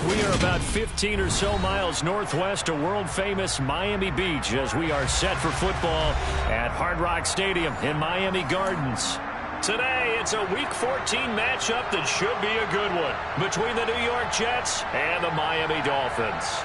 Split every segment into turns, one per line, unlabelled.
We are about 15 or so miles northwest of world-famous Miami Beach as we are set for football at Hard Rock Stadium in Miami Gardens. Today, it's a Week 14 matchup that should be a good one between the New York Jets and the Miami Dolphins.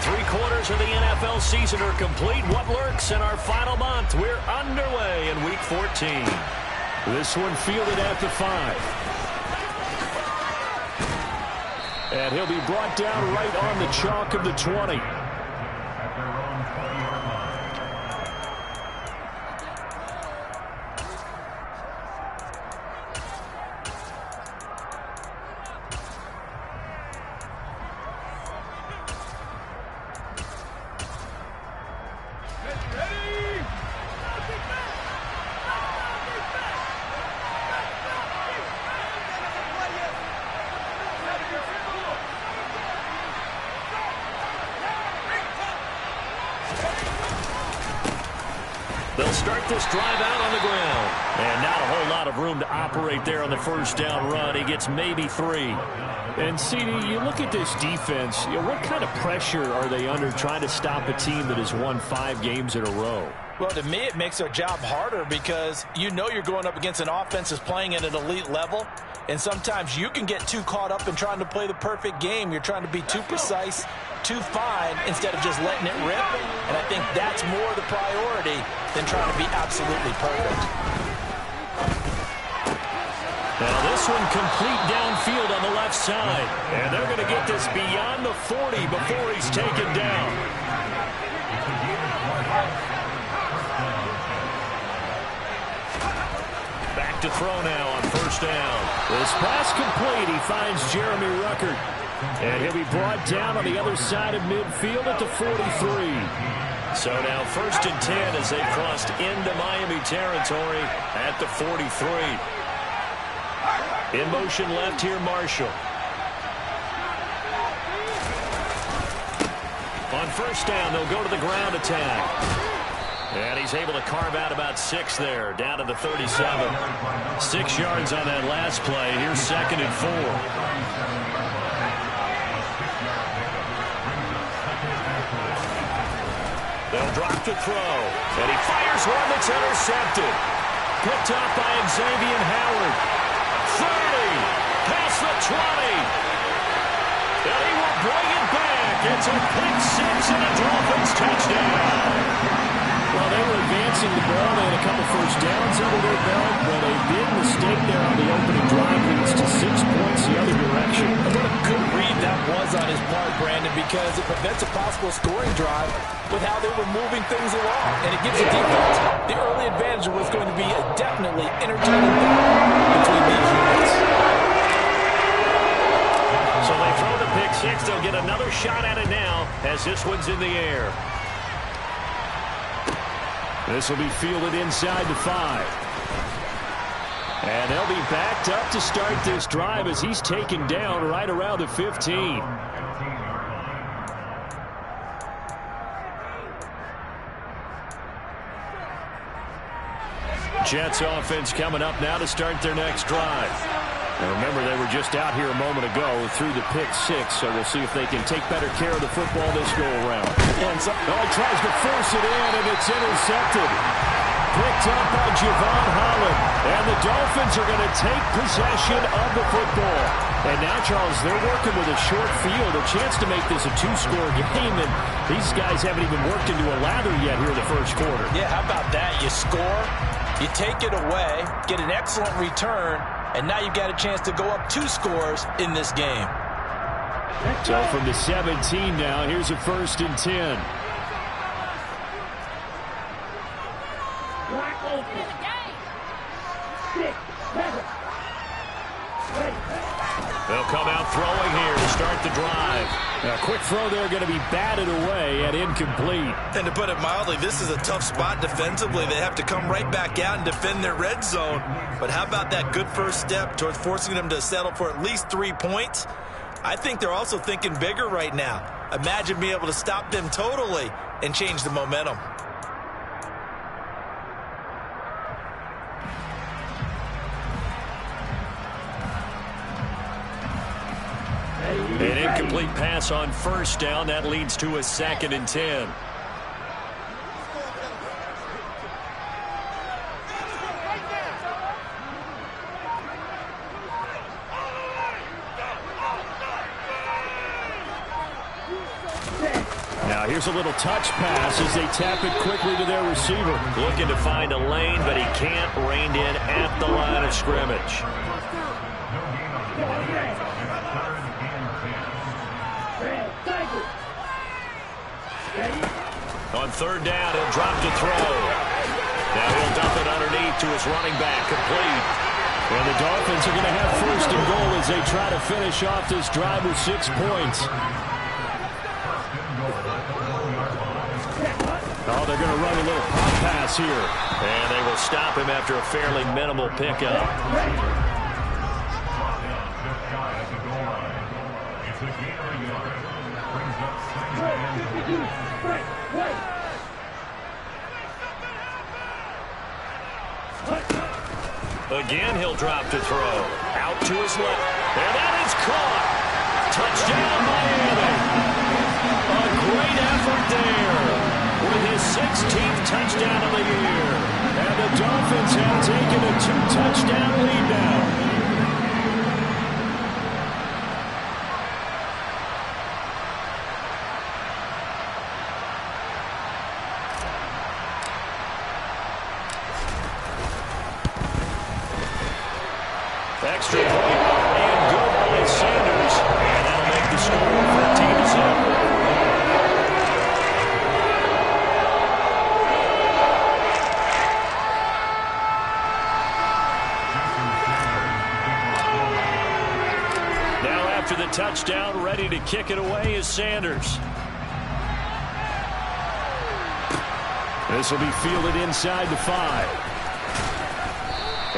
3/4 of the NFL season are complete. What lurks in our final month? We're underway in Week 14. This one fielded at the 5. And he'll be brought down right on the chalk of the 20. They'll start this drive out on the ground. And not a whole lot of room to operate there on the first down run. He gets maybe 3. And, CD, you look at this defense, what kind of pressure are they under trying to stop a team that has won 5 games in a row?
Well, to me, it makes their job harder because you know you're going up against an offense that's playing at an elite level. And sometimes you can get too caught up in trying to play the perfect game. You're trying to be too precise, too fine, instead of just letting it rip. And I think that's more the priority than trying to be absolutely perfect.
Now this one complete downfield on the left side. And they're going to get this beyond the 40 before he's taken down. Back to throw now on first down. This pass complete. He finds Jeremy Ruckert. And he'll be brought down on the other side of midfield at the 43. So now 1st and 10 as they've crossed into Miami territory at the 43. In motion left here, Marshall. On first down, they'll go to the ground attack. And he's able to carve out about 6 there, down to the 37. 6 yards on that last play. Here's 2nd and 4. They'll drop to throw. And he fires one that's intercepted. Picked up by Xavier Howard. 30. Past the 20. And he will bring it back. It's a pick 6 and a Dolphins touchdown. Well, they were advancing the ball. They had a couple first downs under their belt, but a big mistake there on the opening drive leads to 6 points the other direction.
What a good read that was on his part, Brandon, because it prevents a possible scoring drive with how they were moving things along. And it gives the defense the early advantage of what's going to be a definitely entertaining battle between these units.
So they throw the pick 6. They'll get another shot at it now as this one's in the air. This will be fielded inside the 5. And they'll be backed up to start this drive as he's taken down right around the 15. Jets offense coming up now to start their next drive. And remember, they were just out here a moment ago through the pick 6, so we'll see if they can take better care of the football this go-around. And so, he tries to force it in, and it's intercepted. Picked up by Javon Holland. And the Dolphins are going to take possession of the football. And now, Charles, they're working with a short field, a chance to make this a 2-score game, and these guys haven't even worked into a lather yet here in the first quarter.
Yeah, how about that? You score, you take it away, get an excellent return, and now you've got a chance to go up 2 scores in this game.
So from the 17 now, here's a 1st and 10. They'll come out throwing here to start the drive. A quick throw there, going to be batted away and incomplete.
And to put it mildly, this is a tough spot defensively. They have to come right back out and defend their red zone. But how about that good first step towards forcing them to settle for at least 3 points? I think they're also thinking bigger right now. Imagine being able to stop them totally and change the momentum.
An incomplete pass on 1st down. That leads to a 2nd and 10. Now here's a little touch pass as they tap it quickly to their receiver. Looking to find a lane, but he can't. Reined in at the line of scrimmage. On 3rd down, he'll drop to throw. Now he'll dump it underneath to his running back, complete. And the Dolphins are going to have 1st and goal as they try to finish off this drive with 6 points. Oh, they're going to run a little pop pass here. And they will stop him after a fairly minimal pickup. Again, he'll drop to throw. Out to his left. And that is caught. Touchdown, Miami. A great effort there with his 16th touchdown of the year. And the Dolphins have taken a 2-touchdown lead now. Extra point and good by Sanders. And that'll make the score 14-7. Now after the touchdown, ready to kick it away is Sanders. This will be fielded inside the 5.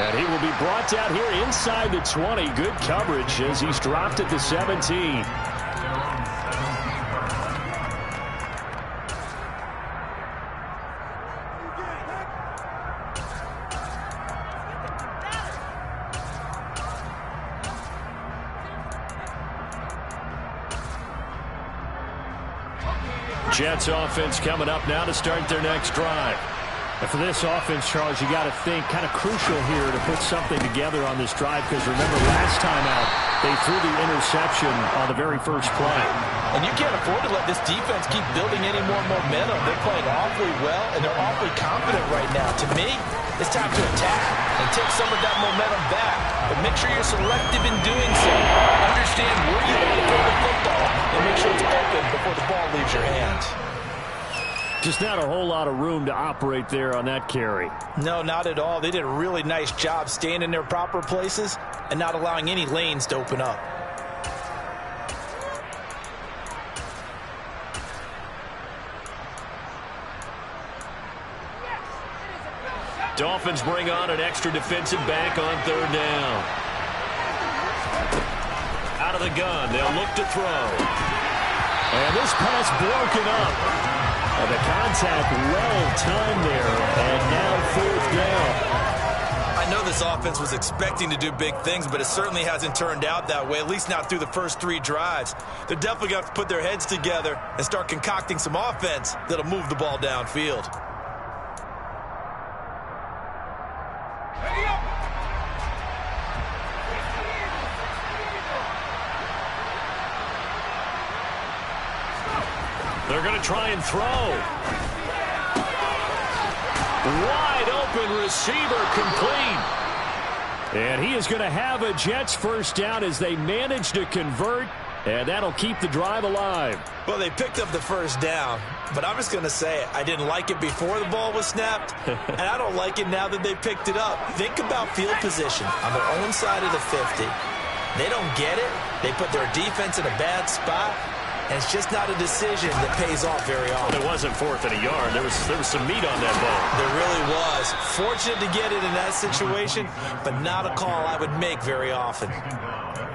And he will be brought down here inside the 20. Good coverage as he's dropped at the 17. Jets offense coming up now to start their next drive. And for this offense, Charles, you got to think kind of crucial here to put something together on this drive because remember last time out they threw the interception on the very first play.
And you can't afford to let this defense keep building any more momentum. They're playing awfully well and they're awfully confident right now. To me, it's time to attack and take some of that momentum back. But make sure you're selective in doing so. Understand where you want to throw the football and make sure it's open before the ball leaves your hands.
Just not a whole lot of room to operate there on that carry.
No, not at all. They did a really nice job staying in their proper places and not allowing any lanes to open up.
Dolphins bring on an extra defensive back on 3rd down. Out of the gun, they'll look to throw. And this pass broken up. And the contact well timed there, and now 4th down.
I know this offense was expecting to do big things, but it certainly hasn't turned out that way, at least not through the first 3 drives. They're definitely going to have to put their heads together and start concocting some offense that'll move the ball downfield.
They're going to try and throw. Wide open receiver complete. And he is going to have a Jets first down as they manage to convert, and that'll keep the drive alive.
Well, they picked up the first down, but I'm just going to say it. I didn't like it before the ball was snapped, and I don't like it now that they picked it up. Think about field position on their own side of the 50. They don't get it. They put their defense in a bad spot. And it's just not a decision that pays off very often.
It wasn't 4th and a yard. There was some meat on that ball.
There really was. Fortunate to get it in that situation, but not a call I would make very often.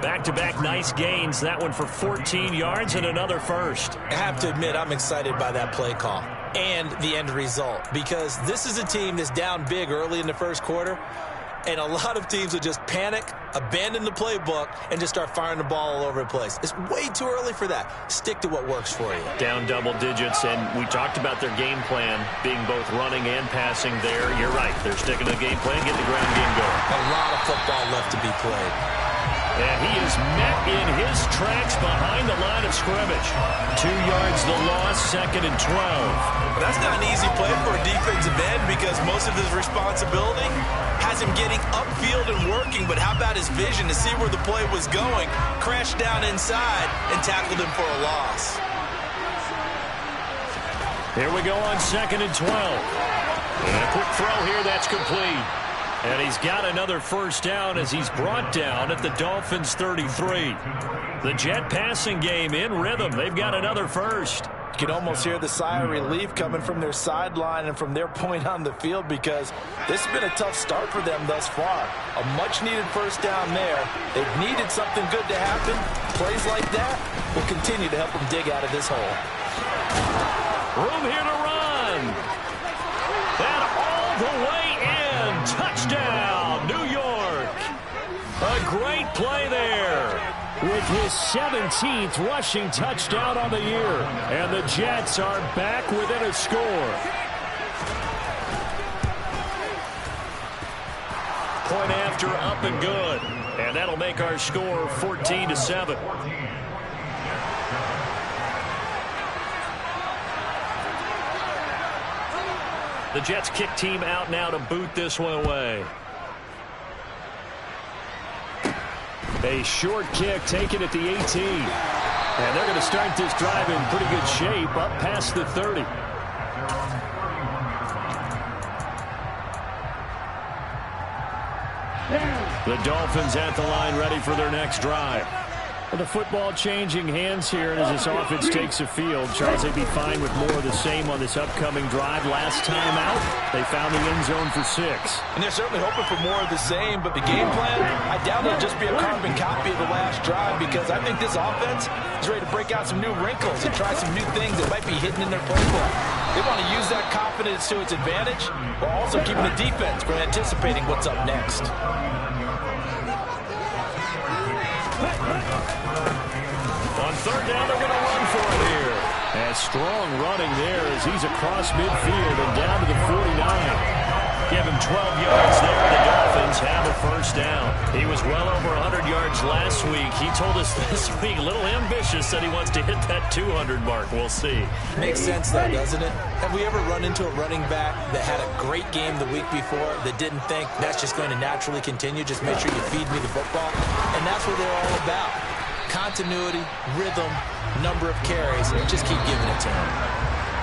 Back-to-back nice gains. That one for 14 yards and another first.
I have to admit, I'm excited by that play call and the end result, because this is a team that's down big early in the first quarter. And a lot of teams will just panic, abandon the playbook, and just start firing the ball all over the place. It's way too early for that. Stick to what works for you.
Down double digits, and we talked about their game plan being both running and passing there. You're right. They're sticking to the game plan, getting the ground game going.
A lot of football left to be played.
And he is met in his tracks behind the line of scrimmage. 2 yards the loss, 2nd and 12.
That's not an easy play for a defensive end because most of his responsibility has him getting upfield and working, but how about his vision to see where the play was going, crashed down inside, and tackled him for a loss.
Here we go on 2nd and 12. And a quick throw here, that's complete. And he's got another first down as he's brought down at the Dolphins' 33. The Jet passing game in rhythm. They've got another first.
You can almost hear the sigh of relief coming from their sideline and from their point on the field, because this has been a tough start for them thus far. A much-needed first down there. They've needed something good to happen. Plays like that will continue to help them dig out of this hole.
Room here to run. And all the way in. Touchdown, New York. A great play there. With his 17th rushing touchdown on the year. And the Jets are back within a score. Point after, up and good. And that'll make our score 14-7. The Jets kick team out now to boot this one away. A short kick taken at the 18. And they're going to start this drive in pretty good shape up past the 30. The Dolphins at the line ready for their next drive. With the football changing hands here as this offense takes the field. Charles, they'd be fine with more of the same on this upcoming drive. Last time out, they found the end zone for 6.
And they're certainly hoping for more of the same, but the game plan, I doubt it'll just be a carbon copy of the last drive, because I think this offense is ready to break out some new wrinkles and try some new things that might be hidden in their playbook. They want to use that confidence to its advantage while also keeping the defense from anticipating what's up next.
On 3rd down, they're going to run for it here. And strong running there as he's across midfield and down to the 49. Give him 12 yards there. The Dolphins have a first down. He was well over 100 yards last week. He told us this week, a little ambitious, that he wants to hit that 200 mark. We'll see.
Makes sense, though, doesn't it? Have we ever run into a running back that had a great game the week before that didn't think that's just going to naturally continue? Just make sure you feed me the football. And that's what they're all about. Continuity, rhythm, number of carries. Just keep giving it to him.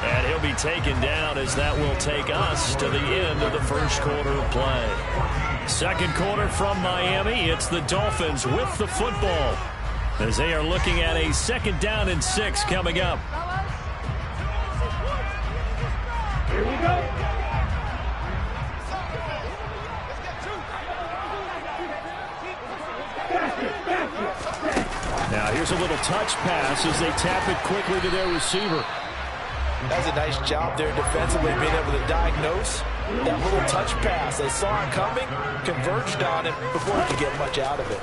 And he'll be taken down as that will take us to the end of the first quarter of play. Second quarter from Miami. It's the Dolphins with the football as they are looking at a 2nd down and 6 coming up.
Here we go.
Now here's a little touch pass as they tap it quickly to their receiver.
That's a nice job there defensively, being able to diagnose that little touch pass. They saw it coming, converged on it before he could get much out of it.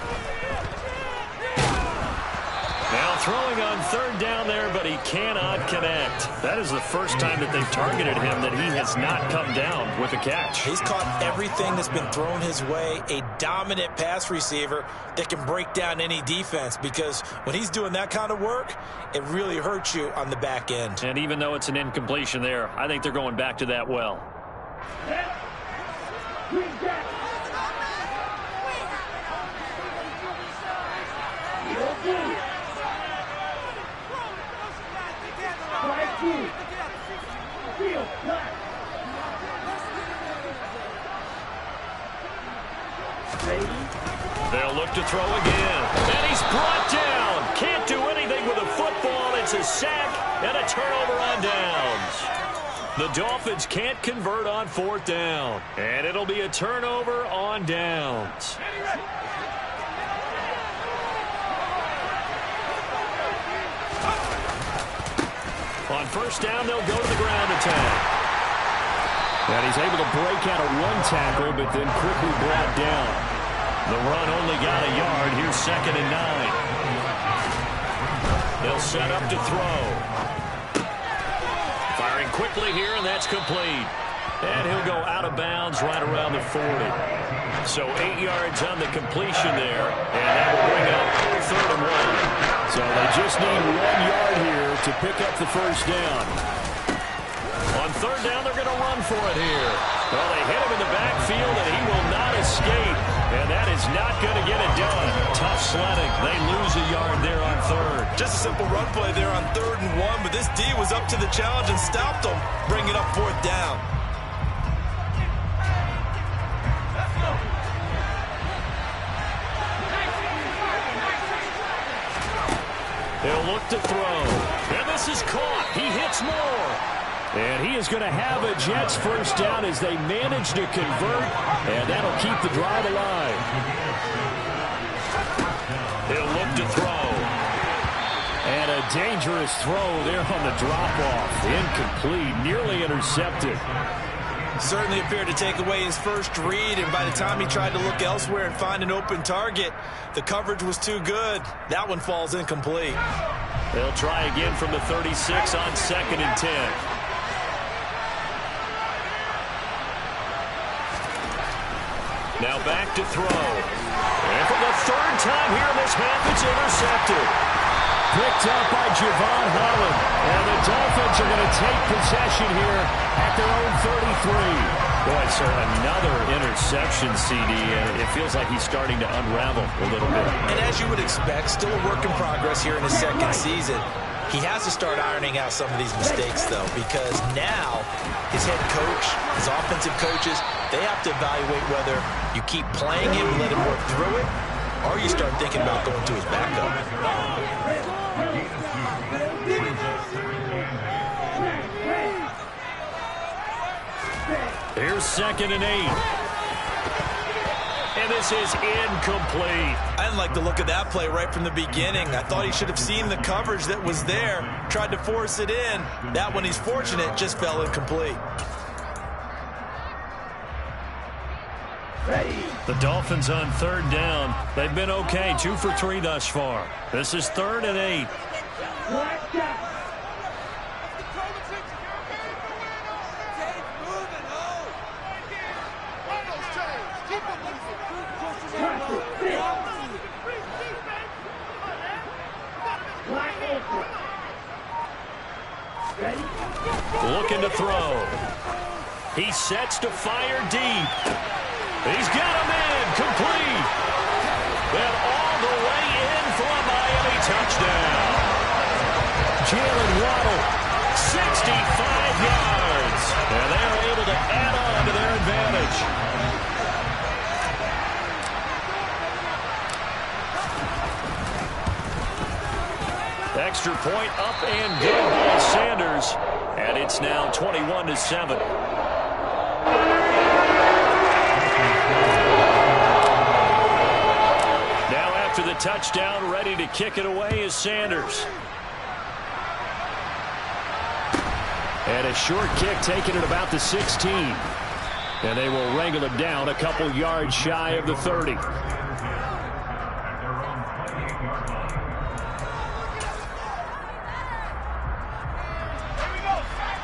Now throwing on 3rd down there, but he cannot connect. That is the first time that they've targeted him that he has not come down with a catch.
He's caught everything that's been thrown his way, a dominant pass receiver that can break down any defense, because when he's doing that kind of work, it really hurts you on the back end.
And even though it's an incompletion there, I think they're going back to that well. They'll look to throw again. And he's brought down. Can't do anything with a football. It's a sack and a turnover on downs. The Dolphins can't convert on 4th down. And it'll be a turnover on downs. On 1st down, they'll go to the ground attack. And he's able to break out of one tackle, but then quickly brought down. The run only got a yard. Here's 2nd and 9. They'll set up to throw. Firing quickly here, and that's complete. And he'll go out of bounds right around the 40. So 8 yards on the completion there, and that will bring up 3rd and 1. So they just need 1 yard here to pick up the 1st down. On 3rd down, they're going to run for it here. Well, they hit him in the backfield, and he will not escape. And that is not going to get it done. Tough sledding. They lose a yard there on 3rd.
Just a simple run play there on 3rd and 1, but this D was up to the challenge and stopped them, bringing up 4th down.
They'll look to throw. And this is caught. He hits more. And he is going to have a Jets 1st down as they manage to convert, and that'll keep the drive alive. He'll look to throw. And a dangerous throw there on the drop-off. Incomplete, nearly intercepted.
Certainly appeared to take away his first read, and by the time he tried to look elsewhere and find an open target, the coverage was too good. That one falls incomplete.
They'll try again from the 36 on 2nd and 10. Now back to throw. And for the 3rd time here in this half, it's intercepted. Picked up by Javon Holland. And the Dolphins are going to take possession here at their own 33. Boy, so another interception, CD, and it feels like he's starting to unravel a little bit.
And as you would expect, still a work in progress here in his 2nd season. He has to start ironing out some of these mistakes, though, because now his head coach, his offensive coaches, they have to evaluate whether you keep playing him and let him work through it, or you start thinking about going to his backup.
Here's 2nd and 8. And this is incomplete.
I didn't like the look of that play right from the beginning. I thought he should have seen the coverage that was there, tried to force it in. That one, he's fortunate, just fell incomplete.
The Dolphins on 3rd down. They've been okay, 2 for 3 thus far. This is 3rd and 8. Looking to throw. He sets to fire deep. He's got him in. Complete. And all the way in for a Miami touchdown. Jalen Waddle, 65 yards. And they are able to add on to their advantage. Extra point up and good by Sanders. And it's now 21-7. Now after the touchdown, ready to kick it away is Sanders. And a short kick taken at about the 16. And they will wrangle him down a couple yards shy of the 30.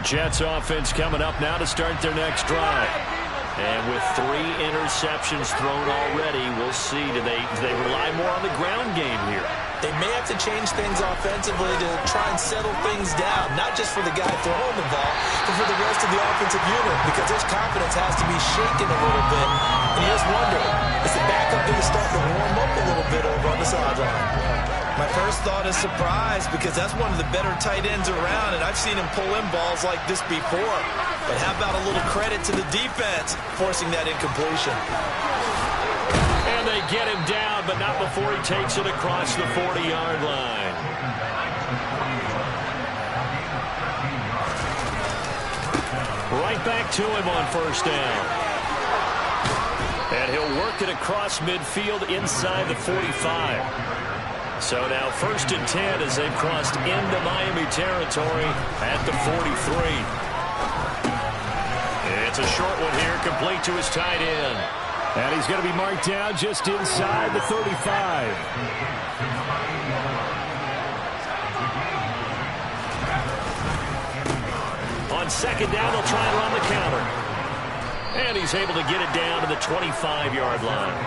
Jets offense coming up now to start their next drive. And with 3 interceptions thrown already, we'll see. Do they rely more on the ground game here?
They may have to change things offensively to try and settle things down, not just for the guy throwing the ball, but for the rest of the offensive unit, because his confidence has to be shaken a little bit. And you just wonder, is the backup going to start to warm up a little bit over on the sideline? My first thought is surprise, because that's one of the better tight ends around, and I've seen him pull in balls like this before. But how about a little credit to the defense forcing that incompletion?
And they get him down but not before he takes it across the 40-yard line. Right back to him on first down. And he'll work it across midfield inside the 45. So now 1st and 10 as they've crossed into Miami territory at the 43. It's a short one here, complete to his tight end. And he's going to be marked down just inside the 35. On second down, they'll try and run the counter. And he's able to get it down to the 25-yard line.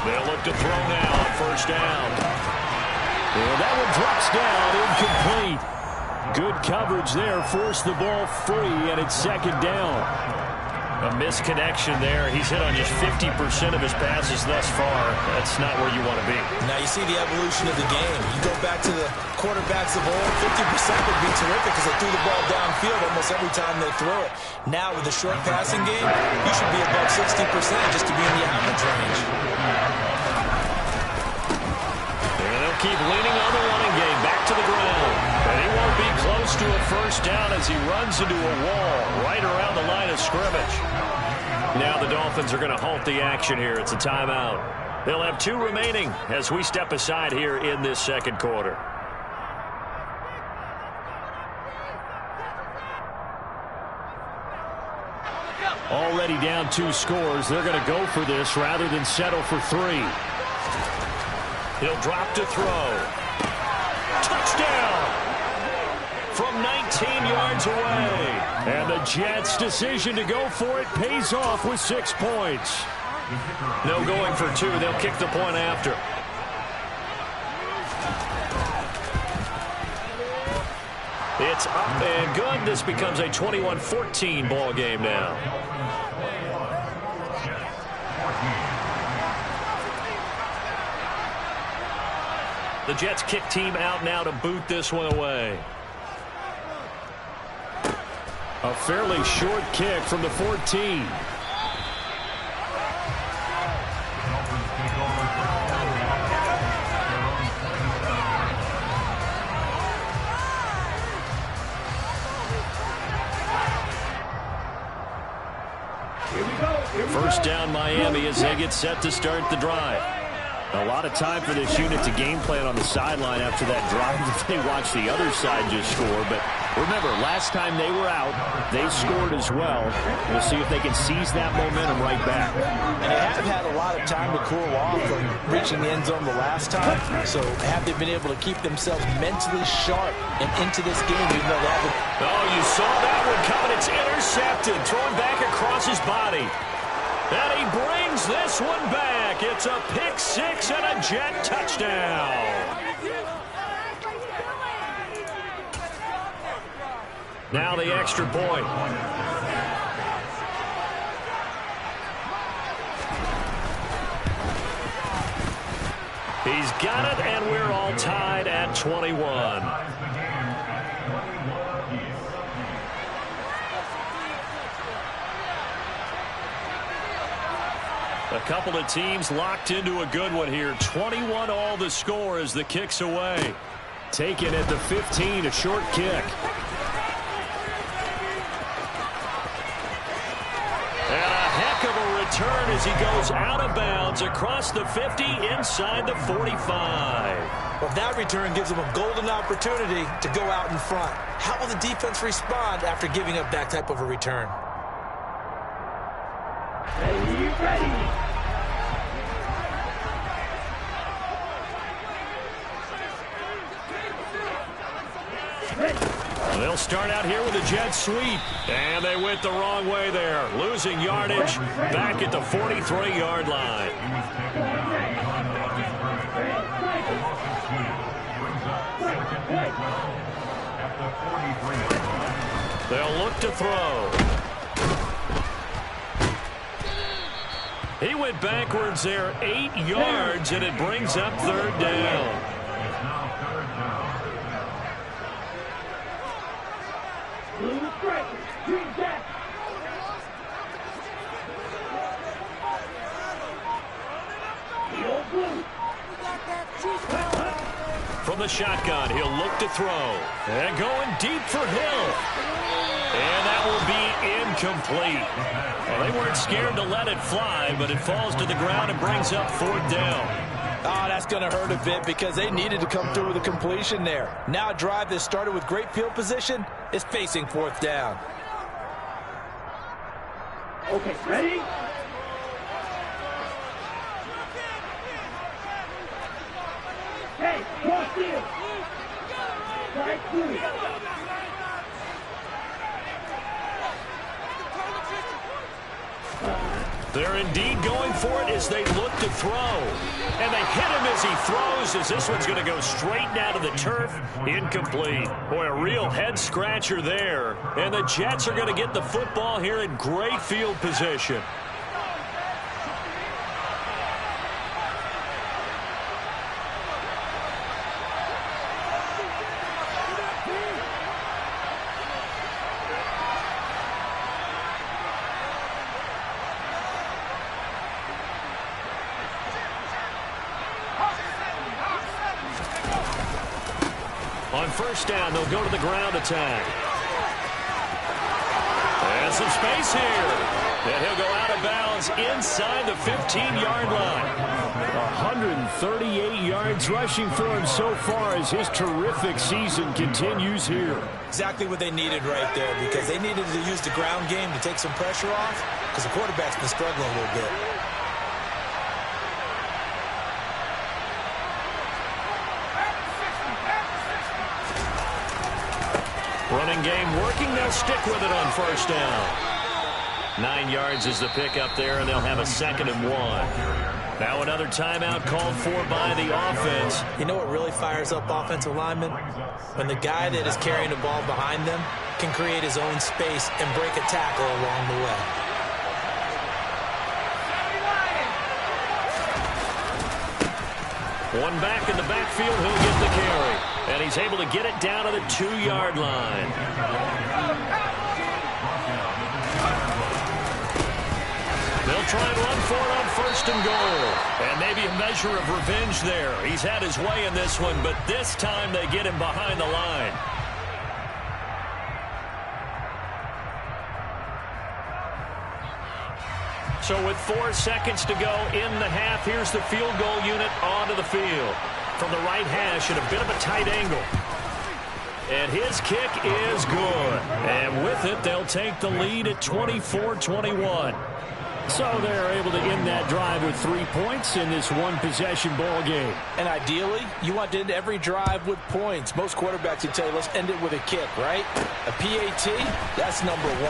They'll look to throw now on first down. And that one drops down, incomplete. Good coverage there, forced the ball free, and it's second down. A misconnection there. He's hit on just 50% of his passes thus far. That's not where you want to be.
Now you see the evolution of the game. You go back to the quarterbacks of old, 50% would be terrific because they threw the ball downfield almost every time they throw it. Now with the short passing game, you should be above 60% just to be in the average range.
And they'll keep leaning on the running game. Back to the ground. And he won't be close to a first down as he runs into a wall right around the line of scrimmage. Now the Dolphins are going to halt the action here. It's a timeout. They'll have 2 remaining as we step aside here in this second quarter. Already down 2 scores. They're going to go for this rather than settle for 3. He'll drop to throw. Touchdown! From 19 yards away. And the Jets' decision to go for it pays off with 6 points. No going for 2. They'll kick the point after. It's up and good. This becomes a 21-14 ball game now. The Jets kick team out now to boot this one away. A fairly short kick from the 14. First down Miami as they get set to start the drive. A lot of time for this unit to game plan on the sideline after that drive that they watched the other side just score. But remember, last time they were out, they scored as well. We'll see if they can seize that momentum right back.
And they have had a lot of time to cool off from reaching the end zone the last time. So have they been able to keep themselves mentally sharp and into this game even though they haven't?
Oh, you saw that one coming. It's intercepted. Thrown back across his body. And he brings this one back. It's a pick 6 and a Jet touchdown. Now the extra point. He's got it, and we're all tied at 21. A couple of teams locked into a good one here. 21 all the score as the kick's away. Taken at the 15, a short kick. And a heck of a return as he goes out of bounds across the 50 inside the 45.
Well, that return gives them a golden opportunity to go out in front. How will the defense respond after giving up that type of a return?
Ready.
They'll start out here with a jet sweep. And they went the wrong way there. Losing yardage back at the 43-yard line. They'll look to throw. He went backwards there 8 yards, and it brings up third down. the shotgun. He'll look to throw. And going deep for Hill. And that will be incomplete. Well, they weren't scared to let it fly, but it falls to the ground and brings up 4th down.
Oh, that's going to hurt a bit because they needed to come through with a completion there. Now a drive that started with great field position is facing 4th down.
Okay, ready? Hey, cross field. Right through.
They're indeed going for it as they look to throw. And they hit him as he throws, as this one's going to go straight down to the turf. Incomplete. Boy, a real head-scratcher there. And the Jets are going to get the football here in great field position. On 1st down, they'll go to the ground attack. And some space here. And he'll go out of bounds inside the 15-yard line. 138 yards rushing for him so far as his terrific season continues here.
Exactly what they needed right there because they needed to use the ground game to take some pressure off because the quarterback's been struggling a little bit.
Running game working. They'll stick with it on 1st down. 9 yards is the pickup there, and they'll have a 2nd and 1. Now another timeout called for by the offense.
You know what really fires up offensive linemen? When the guy that is carrying the ball behind them can create his own space and break a tackle along the way.
One back in the backfield, he'll get the carry. And he's able to get it down to the 2-yard line. They'll try and run for it on 1st and goal. And maybe a measure of revenge there. He's had his way in this one, but this time they get him behind the line. So with 4 seconds to go in the half, here's the field goal unit onto the field. From the right hash at a bit of a tight angle. And his kick is good. And with it, they'll take the lead at 24-21. So they're able to end that drive with 3 points in this one-possession ball game.
And ideally, you want to end every drive with points. Most quarterbacks would tell you, let's end it with a kick, right? A PAT, that's number 1.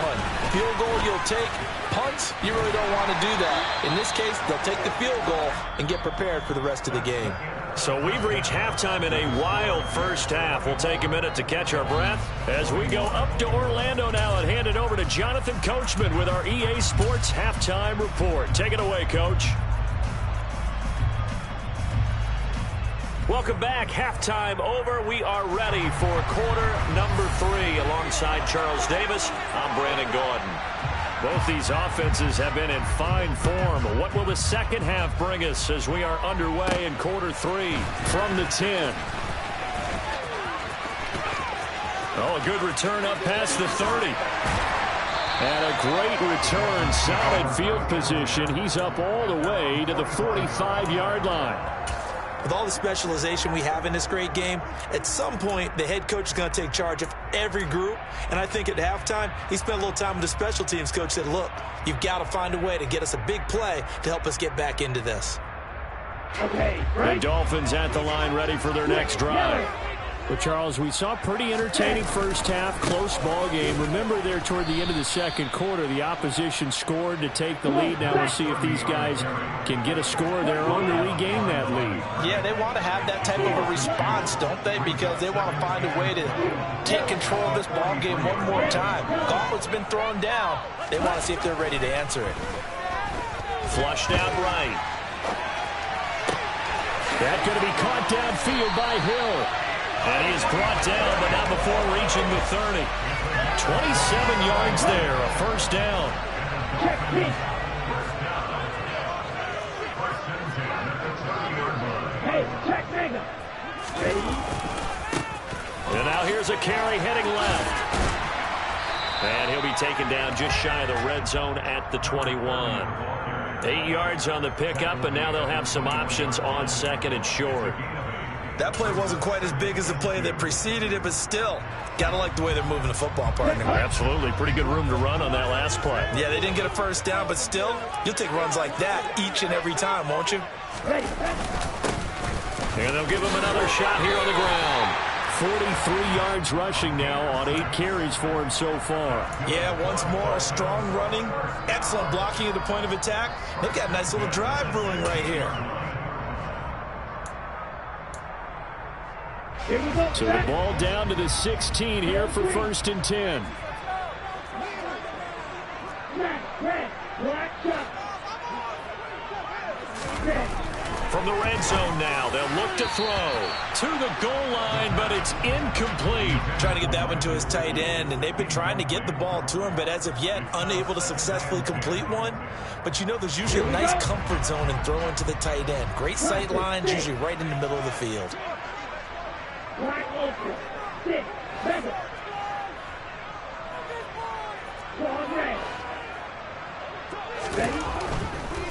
Field goal you'll take. Punts, you really don't want to do that. In this case, they'll take the field goal and get prepared for the rest of the game.
So we've reached halftime in a wild 1st half. We'll take a minute to catch our breath as we go up to Orlando now and hand it over to Jonathan Coachman with our EA Sports Halftime Report. Take it away, Coach. Welcome back. Halftime over. We are ready for quarter number 3 alongside Charles Davis. I'm Brandon Gordon. Both these offenses have been in fine form. What will the 2nd half bring us as we are underway in quarter 3 from the 10? Oh, a good return up past the 30. And a great return, solid field position. He's up all the way to the 45-yard line.
With all the specialization we have in this great game, at some point, the head coach is going to take charge of every group. And I think at halftime, he spent a little time with the special teams coach, said, look, you've got to find a way to get us a big play to help us get back into this.
Okay, right.
The Dolphins at the line ready for their next drive. Well, Charles, we saw a pretty entertaining 1st half, close ball game. Remember there toward the end of the 2nd quarter, the opposition scored to take the lead. Now we'll see if these guys can get a score of their own to regain that lead.
Yeah, they want to have that type of a response, don't they? Because they want to find a way to take control of this ball game one more time. Gauntlet's been thrown down. They want to see if they're ready to answer it.
Flushed out right. That's going to be caught downfield by Hill. And he is brought down, but not before reaching the 30. 27 yards there, a 1st down.
Hey, check Mega. Ready?
Now here's a carry heading left. And he'll be taken down just shy of the red zone at the 21. 8 yards on the pickup, and now they'll have some options on second and short.
That play wasn't quite as big as the play that preceded it, but still, got to like the way they're moving the football, partner.
Absolutely. Pretty good room to run on that last play.
Yeah, they didn't get a first down, but still, you'll take runs like that each and every time, won't you?
And they'll give him another shot here on the ground. 43 yards rushing now on 8 carries for him so far.
Yeah, once more, strong running, excellent blocking at the point of attack. They've got a nice little drive brewing right here.
So the ball down to the 16 here for 1st and 10. From the red zone now, they'll look to throw to the goal line, but it's incomplete.
Trying to get that one to his tight end, and they've been trying to get the ball to him, but as of yet, unable to successfully complete one. But you know there's usually a nice comfort zone in throwing to the tight end. Great sight lines, usually right in the middle of the field.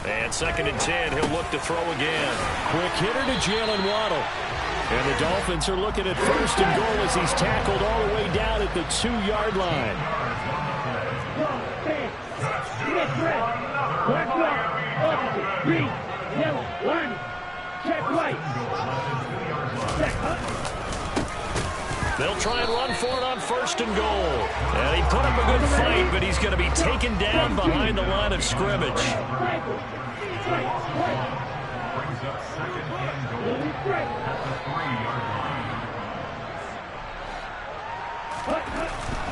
And 2nd and 10, he'll look to throw again. Quick hitter to Jalen Waddle. And the Dolphins are looking at 1st and goal as he's tackled all the way down at the 2-yard line. They'll try and run for it on 1st and goal. And he put up a good fight, but he's going to be taken down behind the line of scrimmage.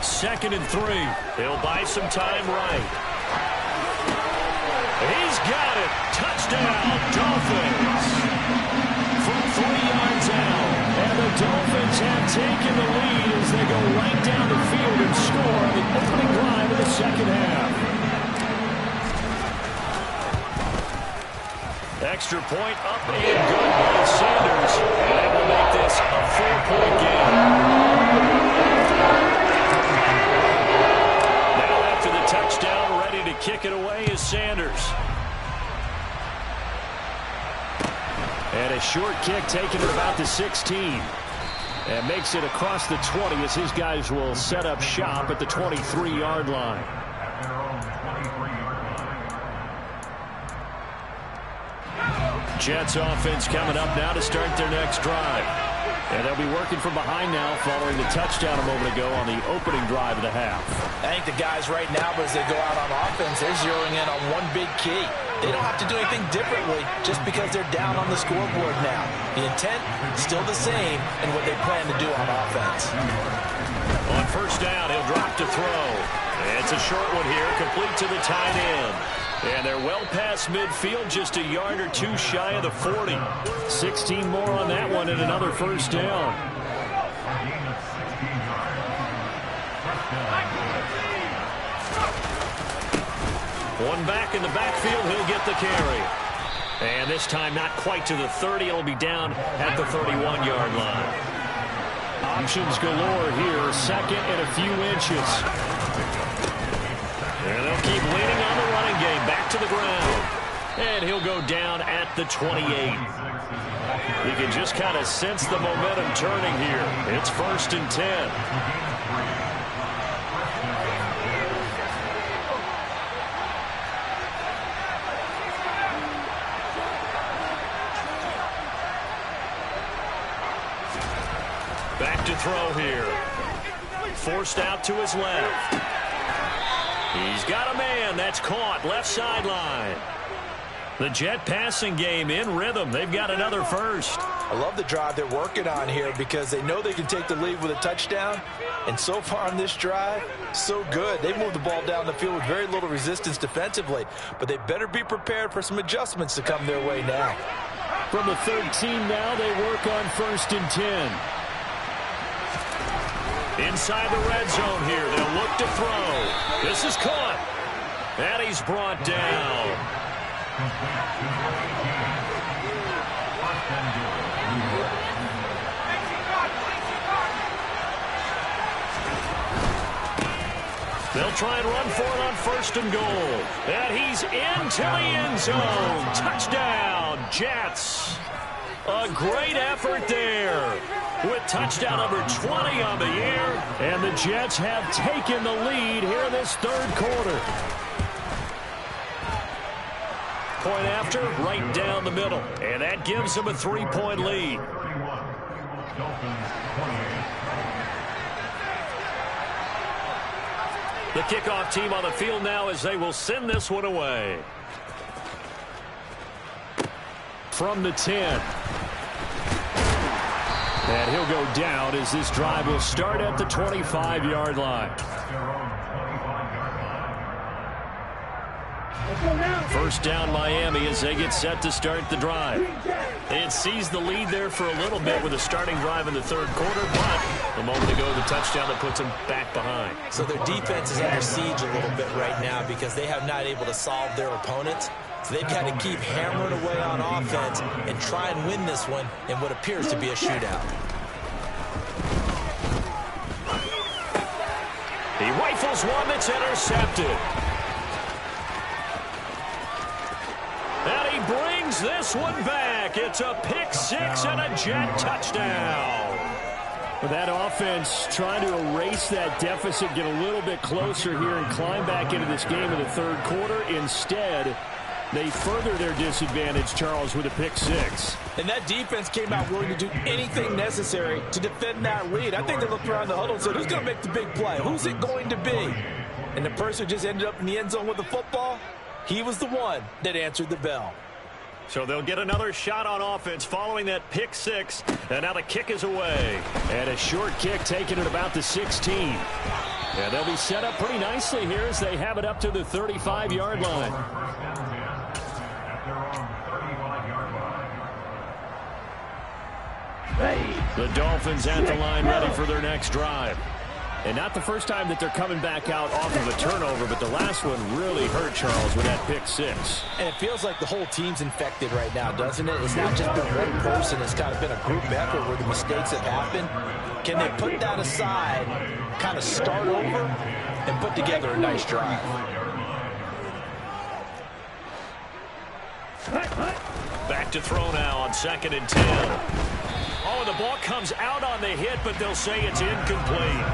2nd and 3. They'll buy some time right. He's got it. Touchdown, Dolphins. From 3 yards out. And the Dolphins have taken the lead as they go right down the field and score on the opening drive of the 2nd half. Extra point up and good by Sanders. And that will make this a 4-point game. Now after the touchdown, ready to kick it away is Sanders. And a short kick taken at about the 16. And makes it across the 20 as his guys will set up shop at the 23-yard line. Jets offense coming up now to start their next drive. And they'll be working from behind now following the touchdown a moment ago on the opening drive of the half.
I think the guys right now, as they go out on offense, they're zeroing in on one big key. They don't have to do anything differently just because they're down on the scoreboard now. The intent, still the same, and what they plan to do on offense.
On 1st down, he'll drop to throw. It's a short one here, complete to the tight end. And they're well past midfield, just a yard or two shy of the 40. 16 more on that one and another 1st down. One back in the backfield, he'll get the carry. And this time not quite to the 30, it'll be down at the 31-yard line. Options galore here, 2nd and a few inches. And they'll keep leaning on the running game, back to the ground. And he'll go down at the 28. You can just kind of sense the momentum turning here. It's 1st and 10. Back to throw here. Forced out to his left. He's got a man. That's caught. Left sideline. The Jet passing game in rhythm. They've got another 1st.
I love the drive they're working on here because they know they can take the lead with a touchdown. And so far on this drive, so good. They moved the ball down the field with very little resistance defensively. But they better be prepared for some adjustments to come their way now.
From the 13 now, they work on 1st and 10. Inside the red zone here. They'll look to throw. This is caught. And he's brought down. They'll try and run for it on 1st and goal. And he's into the end zone. Touchdown, Jets. A great effort there with touchdown number 20 on the year. And the Jets have taken the lead here in this 3rd quarter. Point after, right down the middle. And that gives them a 3-point lead. The kickoff team on the field now as they will send this one away. From the 10. And he'll go down as this drive will start at the 25-yard line. First down Miami as they get set to start the drive. They had seized the lead there for a little bit with a starting drive in the 3rd quarter, but a moment ago the touchdown that puts them back behind.
So their defense is under siege a little bit right now because they have not able to solve their opponents. So they've got to keep hammering away on offense and try and win this one in what appears to be a shootout.
He rifles one that's intercepted. And he brings this one back. It's a pick 6 and a Jet touchdown. With that offense trying to erase that deficit, get a little bit closer here and climb back into this game in the 3rd quarter. Instead, they further their disadvantage, Charles, with a pick 6.
And that defense came out willing to do anything necessary to defend that lead. I think they looked around the huddle and said, who's going to make the big play? Who's it going to be? And the person who just ended up in the end zone with the football, he was the one that answered the bell.
So they'll get another shot on offense following that pick 6. And now the kick is away. And a short kick taken at about the 16. And they'll be set up pretty nicely here as they have it up to the 35-yard line. The Dolphins at the line ready for their next drive. And not the first time that they're coming back out off of a turnover, but the last one really hurt, Charles, with that pick 6.
And it feels like the whole team's infected right now, doesn't it? It's not just been one person. It's kind of been a group effort where the mistakes have happened. Can they put that aside, kind of start over, and put together a nice drive?
Back to throw now on 2nd and 10. Oh, the ball comes out on the hit, but they'll say it's incomplete.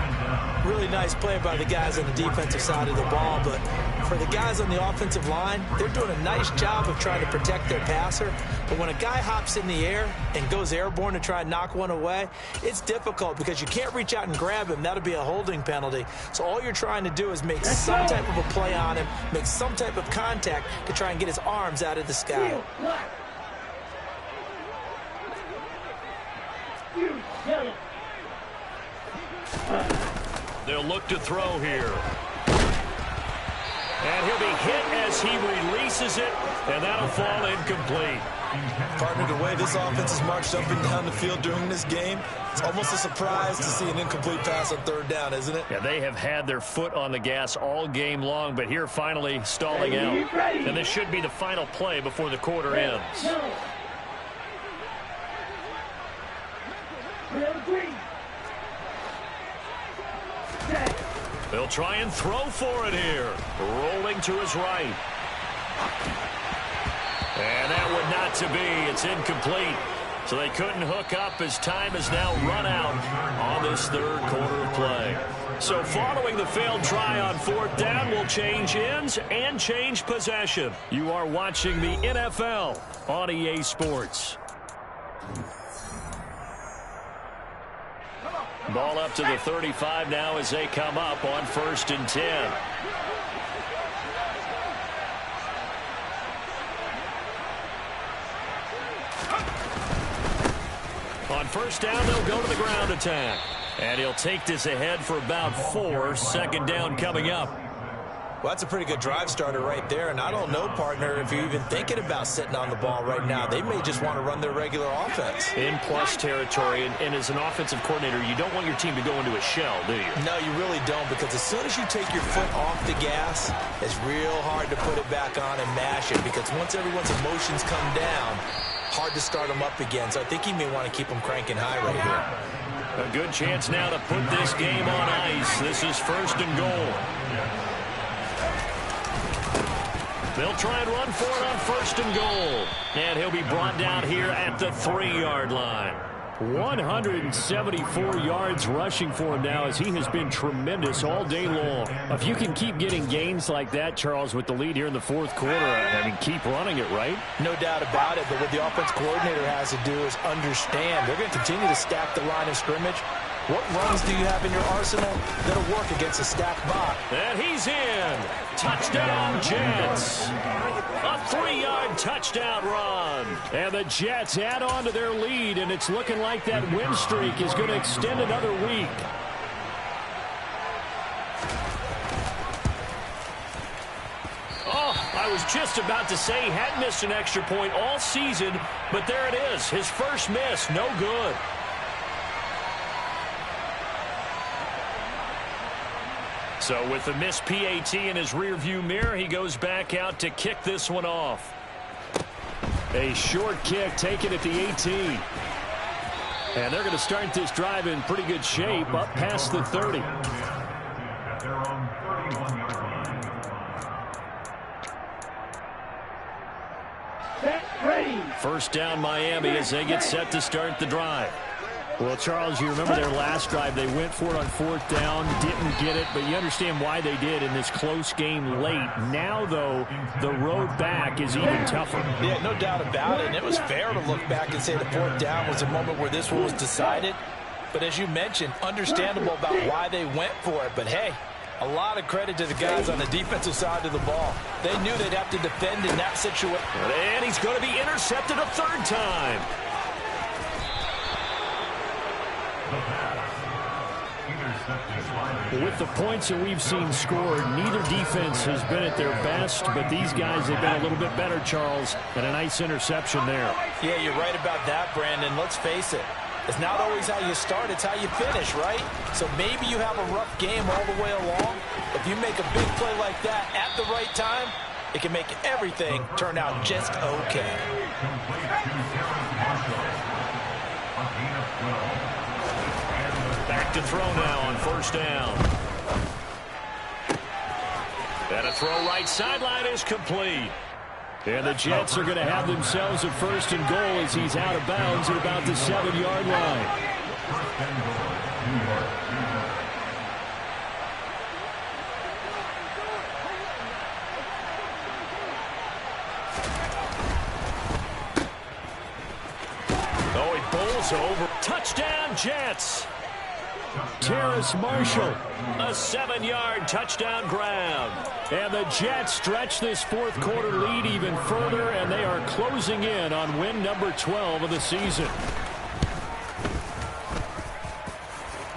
Really nice play by the guys on the defensive side of the ball, but for the guys on the offensive line, they're doing a nice job of trying to protect their passer. But when a guy hops in the air and goes airborne to try and knock one away, it's difficult because you can't reach out and grab him. That'll be a holding penalty. So all you're trying to do is make some type of a play on him, make some type of contact to try and get his arms out of the sky.
They'll look to throw here. And he'll be hit as he releases it, and that'll fall incomplete.
Partner, the way this offense has marched up and down the field during this game, it's almost a surprise to see an incomplete pass on 3rd down, isn't it?
Yeah, they have had their foot on the gas all game long, but here finally stalling out. And this should be the final play before the quarter ends. They'll try and throw for it here. Rolling to his right. And that would not to be. It's incomplete. So they couldn't hook up as time has now run out on this 3rd quarter of play. So following the failed try on 4th down, will change ends and change possession. You are watching the NFL on EA Sports. Ball up to the 35 now as they come up on 1st and 10. On 1st down, they'll go to the ground attack. And he'll take this ahead for about 4. 2nd down coming up.
Well, that's a pretty good drive starter right there, and I don't know, partner, if you're even thinking about sitting on the ball right now. They may just want to run their regular offense.
In plus territory, and as an offensive coordinator, you don't want your team to go into a shell, do you?
No, you really don't, because as soon as you take your foot off the gas, it's real hard to put it back on and mash it, because once everyone's emotions come down, hard to start them up again. So I think he may want to keep them cranking high right here.
A good chance now to put this game on ice. This is 1st and goal. They'll try and run for it on 1st and goal. And he'll be brought down here at the 3-yard line. 174 yards rushing for him now, as he has been tremendous all day long. If you can keep getting gains like that, Charles, with the lead here in the 4th quarter, I mean, keep running it, right?
No doubt about it, but what the offense coordinator has to do is understand they're going to continue to stack the line of scrimmage. What runs do you have in your arsenal that'll work against a stacked box?
And he's in. Touchdown, Jets. A 3-yard touchdown run. And the Jets add on to their lead, and it's looking like that win streak is going to extend another week. Oh, I was just about to say he hadn't missed an extra point all season, but there it is. His first miss, no good. So with the missed PAT in his rearview mirror, he goes back out to kick this one off. A short kick taken at the 18. And they're going to start this drive in pretty good shape up past the 30. First down Miami as they get set to start the drive. Well, Charles, you remember their last drive. They went for it on 4th down, didn't get it, but you understand why they did in this close game late. Now, though, the road back is even tougher.
Yeah, no doubt about it. And it was fair to look back and say the 4th down was a moment where this one was decided. But as you mentioned, understandable about why they went for it. But, hey, a lot of credit to the guys on the defensive side of the ball. They knew they'd have to defend in that situation.
And he's going to be intercepted a 3rd time. With the points that we've seen scored, neither defense has been at their best, but these guys have been a little bit better, Charles, and a nice interception there.
Yeah, you're right about that, Brandon. Let's face it. It's not always how you start, it's how you finish, right? So maybe you have a rough game all the way along. If you make a big play like that at the right time, it can make everything turn out just okay.
Back to throw now on 1st down. And a throw right sideline is complete. And the Jets are going to have themselves a 1st and goal as he's out of bounds at about the 7-yard line. Oh, he bowls over. Touchdown, Jets. Terrace Marshall, a 7-yard touchdown grab. And the Jets stretch this 4th quarter lead even further, and they are closing in on win number 12 of the season.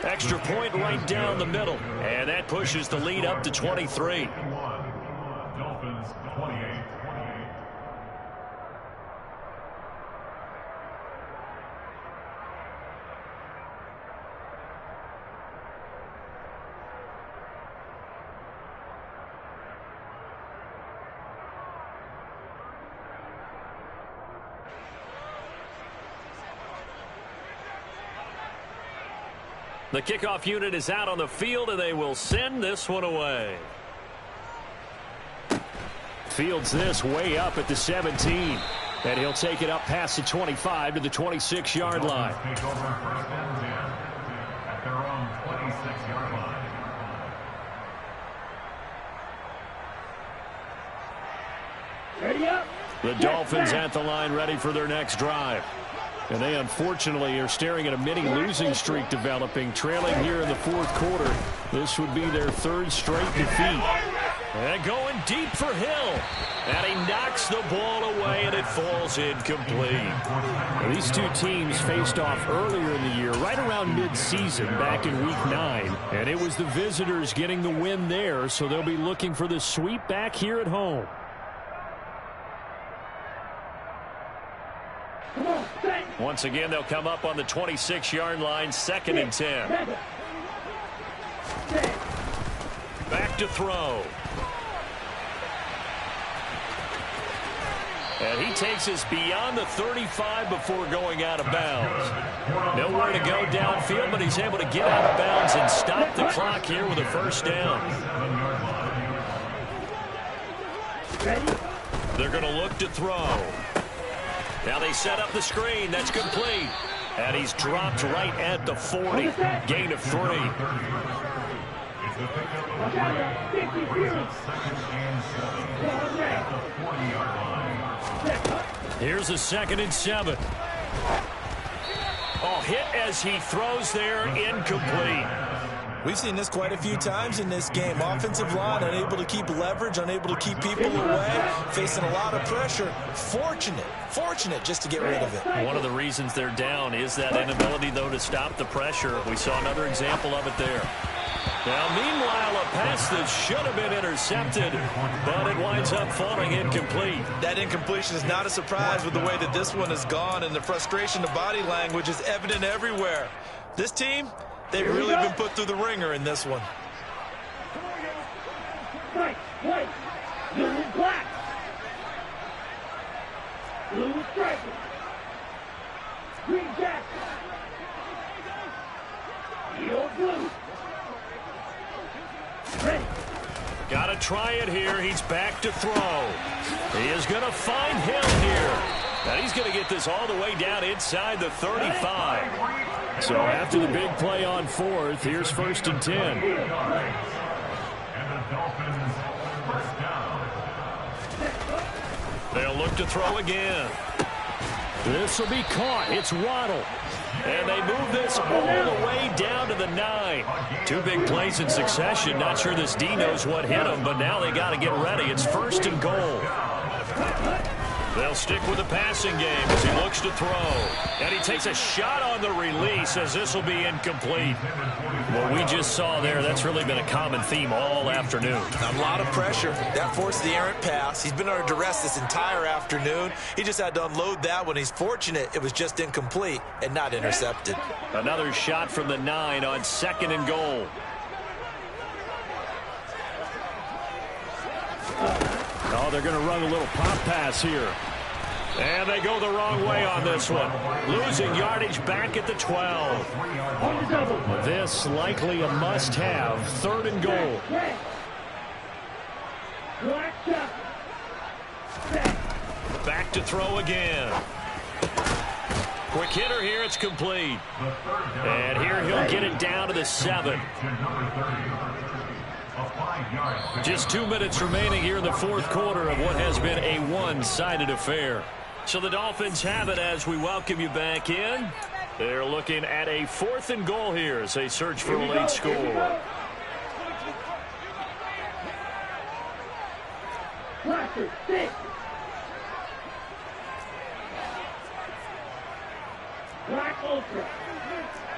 Extra point right down the middle, and that pushes the lead up to 23.
Dolphins 28.
The kickoff unit is out on the field, and they will send this one away. Fields this way up at the 17. And he'll take it up past the 25 to the 26-yard line.
Take over 1st and 10 at their own 26-yard line.
Ready up.
The Dolphins at the line, ready for their next drive. And they, unfortunately, are staring at a mini losing streak developing, trailing here in the 4th quarter. This would be their 3rd straight defeat. And going deep for Hill. And he knocks the ball away, and it falls incomplete. Now, these two teams faced off earlier in the year, right around mid-season, back in Week 9. And it was the visitors getting the win there, so they'll be looking for the sweep back here at home. Once again, they'll come up on the 26-yard line, 2nd and 10. Back to throw. And he takes us beyond the 35 before going out of bounds. Nowhere to go downfield, but he's able to get out of bounds and stop the clock here with a first down. They're going to look to throw. Now they set up the screen. That's complete. And he's dropped right at the 40. Gain of 3. Here's a 2nd and 7. Oh, hit as he throws there, incomplete.
We've seen this quite a few times in this game. Offensive line unable to keep leverage, unable to keep people away, facing a lot of pressure. Fortunate just to get rid of it.
One of the reasons they're down is that inability, though, to stop the pressure. We saw another example of it there. Now, meanwhile, a pass that should have been intercepted, but it winds up falling incomplete.
That incompletion is not a surprise with the way that this one has gone, and the frustration of body language is evident everywhere. This team, they've really been put through the ringer in this one.
White, blue and black. Blue is striking. Green jacket. Yellow blue. Ready.
Got to try it here. He's back to throw. He is going to find Hill here. And he's going to get this all the way down inside the 35. So after the big play on 4th, here's 1st and 10.
And the Dolphins first down.
They'll look to throw again. This will be caught. It's Waddle. And they move this all the way down to the 9. 2 big plays in succession. Not sure this D knows what hit him, but now they got to get ready. It's 1st and goal. They'll stick with the passing game as he looks to throw. And he takes a shot on the release as this will be incomplete. What we just saw there, that's really been a common theme all afternoon.
A lot of pressure. That forced the errant pass. He's been under duress this entire afternoon. He just had to unload that one. He's fortunate it was just incomplete and not intercepted.
Another shot from the 9 on 2nd and goal. Oh, they're going to run a little pop pass here. And they go the wrong way on this one. Losing yardage back at the 12. This likely a must-have. 3rd and goal. Back to throw again. Quick hitter here. It's complete. And here he'll get it down to the 7. Just 2 minutes remaining here in the 4th quarter of what has been a one-sided affair. So the Dolphins have it as we welcome you back in. They're looking at a 4th and goal here as they search for a late score.
Blaster, 6. Black Ultra.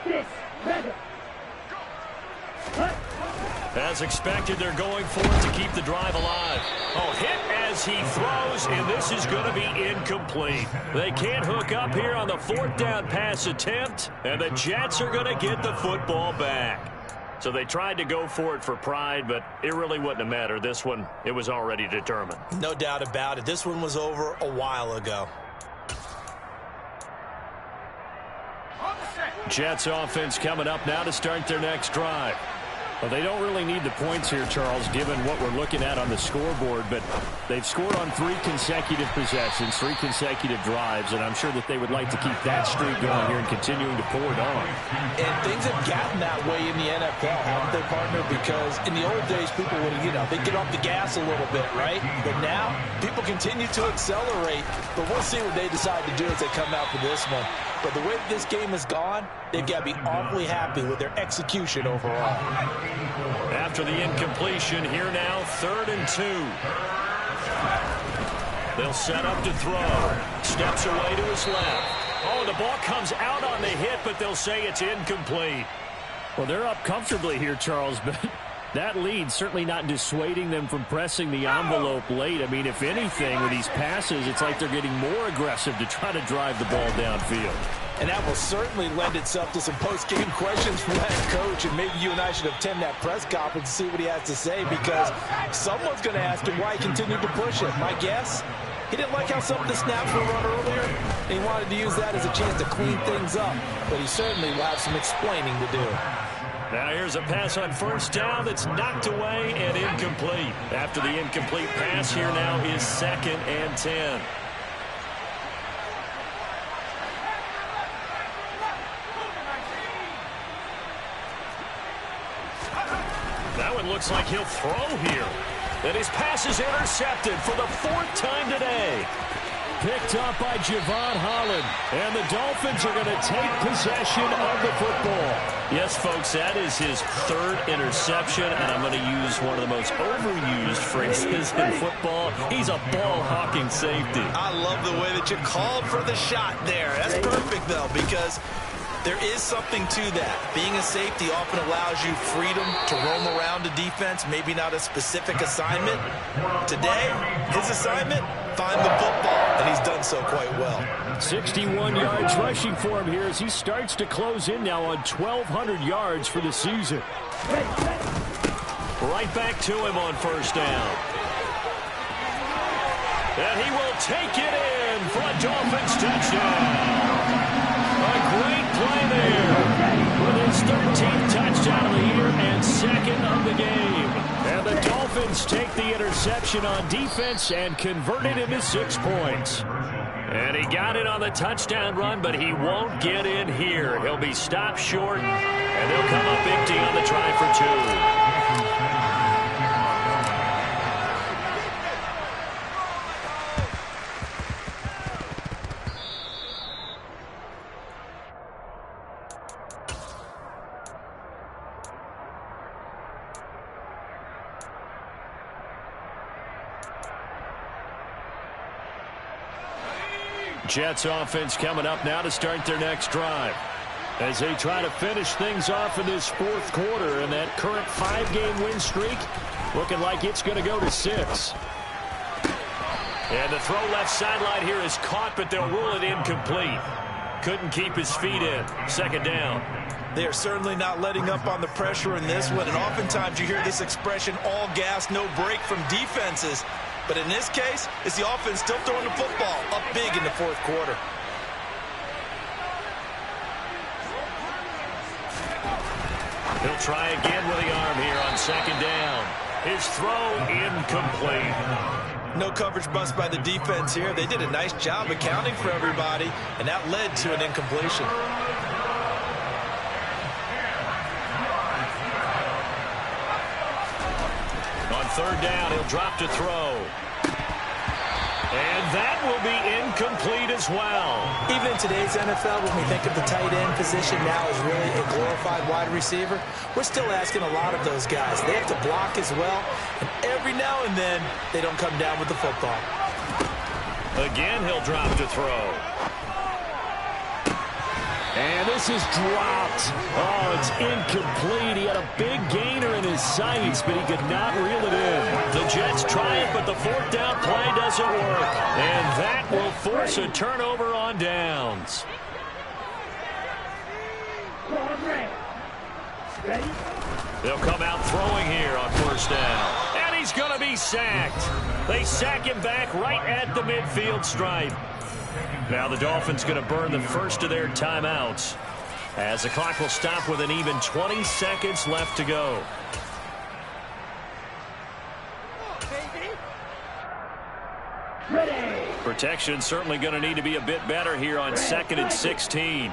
6. Mega.
As expected, they're going for it to keep the drive alive. Oh, hit as he throws, and this is going to be incomplete. They can't hook up here on the 4th down pass attempt, and the Jets are going to get the football back. So they tried to go for it for pride, but it really wouldn't have mattered. This one, it was already determined.
No doubt about it. This one was over a while ago.
Jets offense coming up now to start their next drive. Well, they don't really need the points here, Charles, given what we're looking at on the scoreboard, but they've scored on 3 consecutive possessions, 3 consecutive drives, and I'm sure that they would like to keep that streak going here and continuing to pour it on.
And things have gotten that way in the NFL, haven't they, partner? Because in the old days, people would, they get off the gas a little bit, right? But now, people continue to accelerate, but we'll see what they decide to do as they come out for this one. But the way that this game has gone, they've got to be awfully happy with their execution overall.
After the incompletion, here now, 3rd and 2. They'll set up to throw. Steps away to his left. Oh, the ball comes out on the hit, but they'll say it's incomplete. Well, they're up comfortably here, Charles, but that lead certainly not dissuading them from pressing the envelope late. I mean, if anything, with these passes, it's like they're getting more aggressive to try to drive the ball downfield.
And that will certainly lend itself to some post-game questions from that coach, and maybe you and I should attend that press conference to see what he has to say, because someone's going to ask him why he continued to push it. My guess, He didn't like how some of the snaps were run earlier, and he wanted to use that as a chance to clean things up. But he certainly will have some explaining to do.
Now here's a pass on first down that's knocked away and incomplete. After the incomplete pass, here now is 2nd and 10. That one looks like he'll throw here. And his pass is intercepted for the 4th time today. Picked up by Javon Holland. And the Dolphins are going to take possession of the football. Yes, folks, that is his 3rd interception. And I'm going to use one of the most overused phrases in football. He's a ball-hawking safety.
I love the way that you called for the shot there. That's perfect, though, because there is something to that. Being a safety often allows you freedom to roam around a defense, maybe not a specific assignment. Today, his assignment, find the football, and he's done so quite well.
61 yards rushing for him here as he starts to close in now on 1,200 yards for the season. Right back to him on first down. And he will take it in for a Dolphins touchdown. A great play there with his 13th touchdown of the year and 2nd of the game. And the Dolphins take the interception on defense and convert it into 6 points. And he got it on the touchdown run, but he won't get in here. He'll be stopped short, and they'll come up empty on the try for 2. Jets offense coming up now to start their next drive as they try to finish things off in this 4th quarter, and that current 5-game win streak looking like it's going to go to 6. And the throw left sideline here is caught, but they'll rule it incomplete. Couldn't keep his feet in. 2nd down.
They are certainly not letting up on the pressure in this one, and oftentimes you hear this expression, all gas, no break from defenses. But in this case, it's the offense still throwing the football up big in the 4th quarter.
He'll try again with the arm here on 2nd down. His throw incomplete.
No coverage bust by the defense here. They did a nice job accounting for everybody, and that led to an incompletion.
On 3rd down, he'll drop to throw. And that will be incomplete as well.
Even in today's NFL, when we think of the tight end position now as really a glorified wide receiver, we're still asking a lot of those guys. They have to block as well, and every now and then, they don't come down with the football.
Again, he'll drop to throw. And this is dropped. Oh, it's incomplete. He had a big gainer in his sights, but he could not reel it in. The Jets try it, but the 4th down play doesn't work. And that will force a turnover on downs. They'll come out throwing here on 1st down. And he's going to be sacked. They sack him back right at the midfield stripe. Now the Dolphins going to burn the first of their timeouts as the clock will stop with an even 20 seconds left to go.
Ready.
Protection certainly going to need to be a bit better here on 2nd and 16.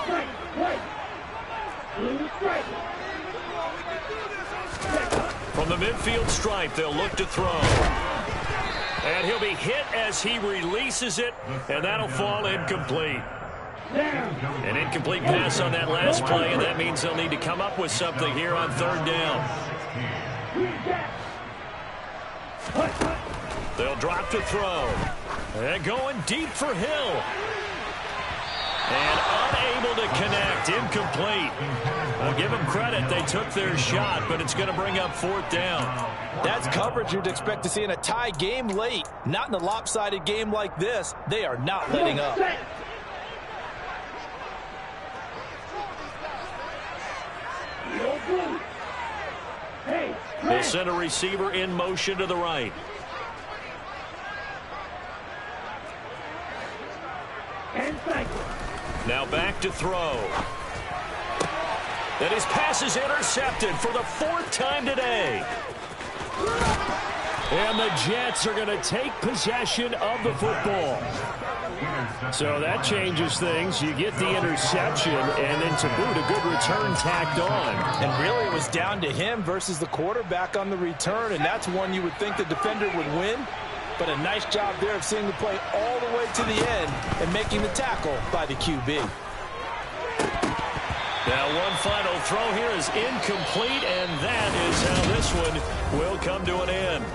Right, right. Blue stripe.
From the midfield stripe, they'll look to throw. And he'll be hit as he releases it, and that'll fall incomplete. An incomplete pass on that last play, and that means they'll need to come up with something here on 3rd down. They'll drop to throw. And going deep for Hill. And unable to connect, incomplete. I'll give them credit, they took their shot, but it's going to bring up 4th down.
That's coverage you'd expect to see in a tie game late. Not in a lopsided game like this. They are not letting up.
Hey,
They'll send a receiver in motion to the right.
And cycle.
Now back to throw. And his pass is intercepted for the 4th time today. And the Jets are going to take possession of the football. So that changes things. You get the interception, and then to boot, a good return tacked on.
And really, it was down to him versus the quarterback on the return, and that's one you would think the defender would win. But a nice job there of seeing the play all the way to the end and making the tackle by the QB.
Now one final throw here is incomplete, and that is how this one will come to an end.